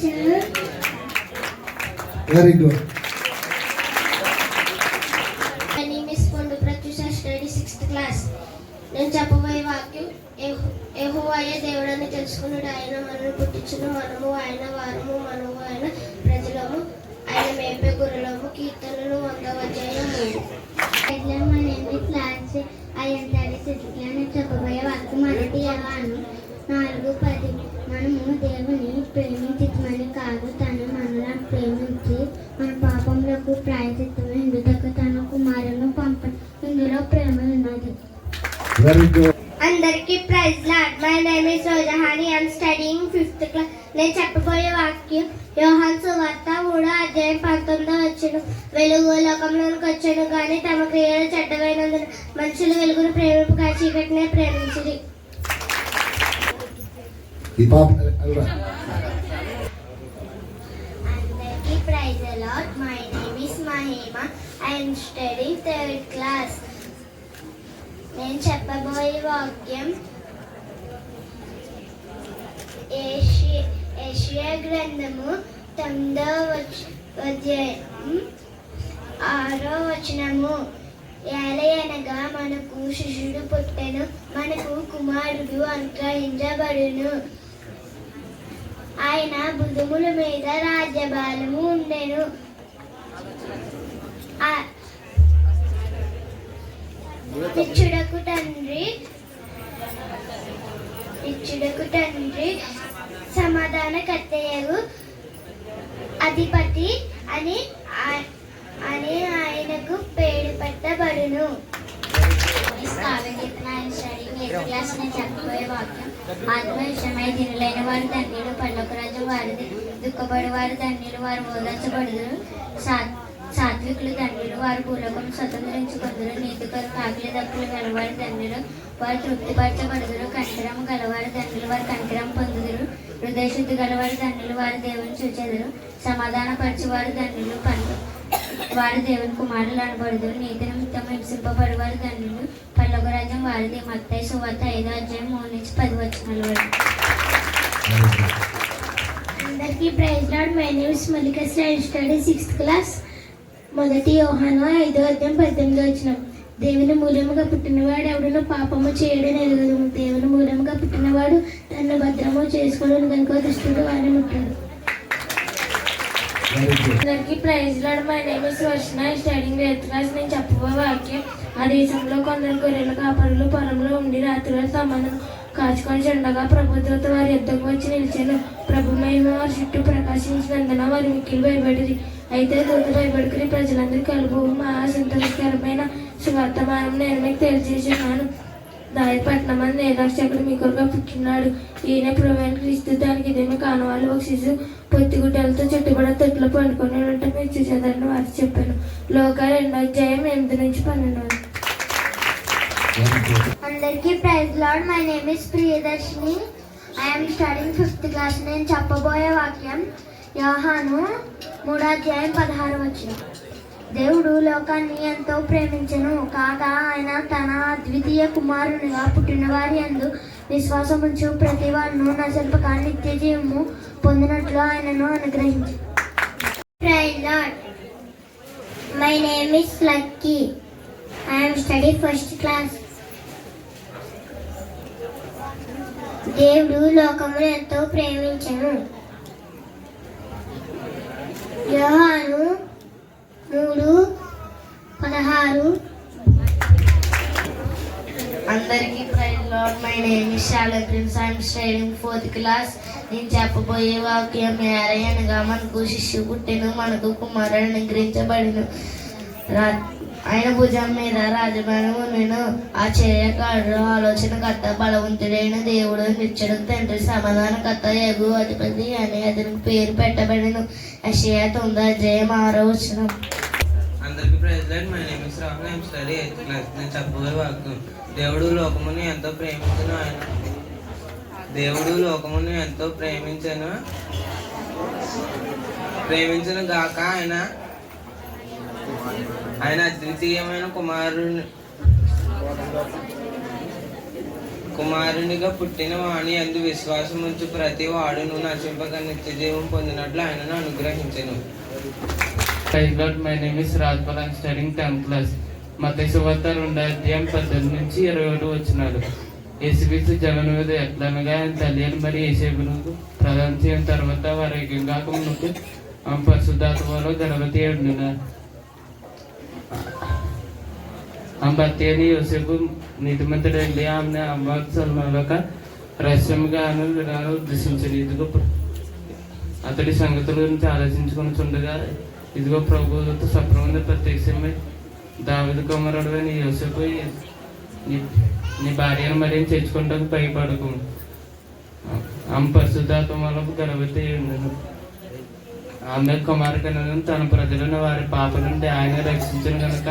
ప్రేమించను. Very good. My name is Pondu Pratyusha, study 6th class. నేను చెప్పబోయే వాక్యం యెహోవాయే దేవుడని తెలుసుకున్నాడు. ఆయన మనల్ని పుట్టించును, మనము ఆయన వారము, మనము ఆయన ప్రజలము, ఆయన మేపే గొర్రెలము. కీర్తనలు 100 My name is Lancy. I am study 6th class. నేను చెప్పబోయే వాక్యం మొదటి యోహాను 4:10. మనము దేవుని ప్రేమించమని కాదు, తను మనలా ప్రేమించి మన పాపములకు ప్రాయశ్చిత్తము ఎందుకు తన కుమారుని పంప. ఇందులో ప్రేమ ఉన్నది. Very good. అందరికీ praise lord. My name is Rojahani. I'm studying 5th class. నేను చెప్పబోయే వాక్యం యోహాను సువార్త 3:19. వెలుగు లోకంలోనికి వచ్చాను కానీ తమ క్రియలు చెడ్డమైనందున మనుషులు వెలుగును ప్రేమింపక చీకటినే ప్రేమించిరి. అందరికీ praise lord. My name is Mahima. I'm studying 3rd class. నేను చెప్పబోయే వాక్యం యెషయా గ్రంథము 9:6. ఏలయనగా మనకు శిశుడు పుట్టెను, మనకు కుమారుడు అనుగ్రహించబడును, ఆయన భుజముల మీద రాజ్యభారము ఉండెను. ఇచ్చుడకు తండ్రి సమాధానకర్తయగు అధిపతి అని ఆయనకు పేరు పెట్టబడును. చెప్పబోయే వాక్యం ఆత్మ విషయమై తినలేని వారు ధన్యులు, పల్లొక రాజు వారిది. దుఃఖపడి వారు ధన్యులు, వారు ఓదార్చబడుదురు. సాత్వికులు ధన్యులు, వారు భూలోకం స్వతంత్రించుకొందురు. నీతికరు ఆకలి దప్పులు గలవారు ధన్యులు, వారు తృప్తిపరచబడుదురు. కనికరం గలవారు ధన్యులు, వారు కనికరం పొందుదురు. హృదయశుద్ధి గలవారు ధన్యులు, వారు దేవుని చూచెదరు. సమాధానపరచువారు ధన్యులు, వారు దేవుని కుమారులు అనబడుదురు. నీతి నిమిత్తం హింసింపబడేవారు ధన్యులు, పరలోక రాజ్యం వారిది. మత్తయి సువార్త 5:10 వరకు. అందరికీ praise lord. My name is Mallika. Study 6th class. మొదటి యోహాను 5:18. దేవుని మూలముగా పుట్టినవాడు ఎవడునో పాపము చేయడం ఎరుగదు. దేవుని మూలముగా పుట్టినవాడు తను భద్రము చేసుకోవడం కనుక దుష్టుడు వారిని ముట్టాడు. అందరికీ praise lord. My name is Varshana. Studying 8th class. నేను చెప్పబోయే వాక్యం ఆ దేశంలో కొందరు గొర్రెల కాపరులు పొలంలో ఉండి రాత్రులు తమను కాచుకొని చెండగా ప్రభుత్వతో వారి యుద్ధకు వచ్చి నిలిచాను. ప్రభు మహిమ వారి చుట్టూ ప్రకాశించినందున వారి మిక్కిలి భయపడింది. అయితే దూత భయపడుకుని ప్రజలందరూ కలుపు మా సంతోషకరమైన సువార్తమానం నేను మీకు తెలియజేస్తున్నాను. దాయపట్నమని నేరక్షకుడు మీ కొరకు పుట్టినాడు. ఈయన ప్రభువైన క్రీస్తు. దానికి ఇదేమి కానవాళ్ళు ఒక శిశువు పొత్తిగుడ్డలతో చుట్టుబడి తొట్టులో పండుకొని ఉంటే మీరు చూసేదాన్ని వారికి చెప్పాను. లోక 2:8-12. అందరికీ praise lord. My name is Priyadarshini. I'm studying 5th class. నేను చెప్పబోయే వాక్యం యోహాను 3:16. దేవుడు లోకాన్ని ఎంతో ప్రేమించెను కాగా ఆయన తన అద్వితీయ కుమారునిగా పుట్టిన వారి యందు విశ్వాసముంచు ప్రతి వాడును నశింపక నిత్య జీవము పొందినట్లు ఆయనను అనుగ్రహించు. Praise lord. My name is Lucky. I'm study 1st class. దేవుడు లోకమును ఎంతో ప్రేమించెను. యోహాను 3:16. అందరికీ praise lord. My name is Shala Prince. I'm studying 4th class. నేను చెప్పబోయే వాక్యం ఏలయనగా మనకు శిశువు పుట్టెను, మనకు కుమారుడు అనుగ్రహించబడెను, ఆయన భుజం మీద రాజభారం ఉండెను. ఆశ్చర్యకారుడు, ఆలోచనకర్త, బలవంతుడైన దేవుడు, నిత్యుడు తండ్రి, సమాధానకర్త యగు అధిపతి అని అతనికి పేరు పెట్టబడెను. యెషయా 9:6. అందరికీ praise lord. My name is Rahul. I'm study 8th class. నేను చెప్పబోయే వాక్యం దేవుడు లోకమును ఎంతో ప్రేమించను గాక ఆయన అద్వితీయమైన కుమారునిగా పుట్టిన వాణి యందు విశ్వాసం ఉంచు ప్రతి వాడును నశింపక నిత్య జీవం పొందినట్లు ఆయనను అనుగ్రహించెను. Praise God, my name is Rajpal. I am studying 10th class. మత్తయి సువార్త 2:18-21 యేసుక్రీస్తు జనం మీద ఎట్లనగా ఆయన తల్లి అని మరి యేసేపునకు ప్రదానం చేయని తర్వాత వారి ఏకంగాకమునకు పరిశుద్ధాత్మలో గర్భవతి ఉండిన ఆ భర్త అని యోసేపు నీతిమంతుడు వెళ్ళి ఆమె అమ్మక రహస్యంగా ఉద్దేశించాడు. ఇదిగో అతడి సంగతుల గురించి ఆలోచించుకొని చుండగా ఇదిగో ప్రభువుతో సప్రమంది ప్రత్యక్షమై దావీదు కుమారుడు అని యోసేపు నీ భార్యను మరేం చేర్చుకుంటాకు భయపడకు, ఆమె పరిశుద్ధాత్మ వల్ల గర్భవతి ఉండను. ఆమె కుమారుడు తన ప్రజలను వారి పాప నుండి ఆయన రక్షించను కనుక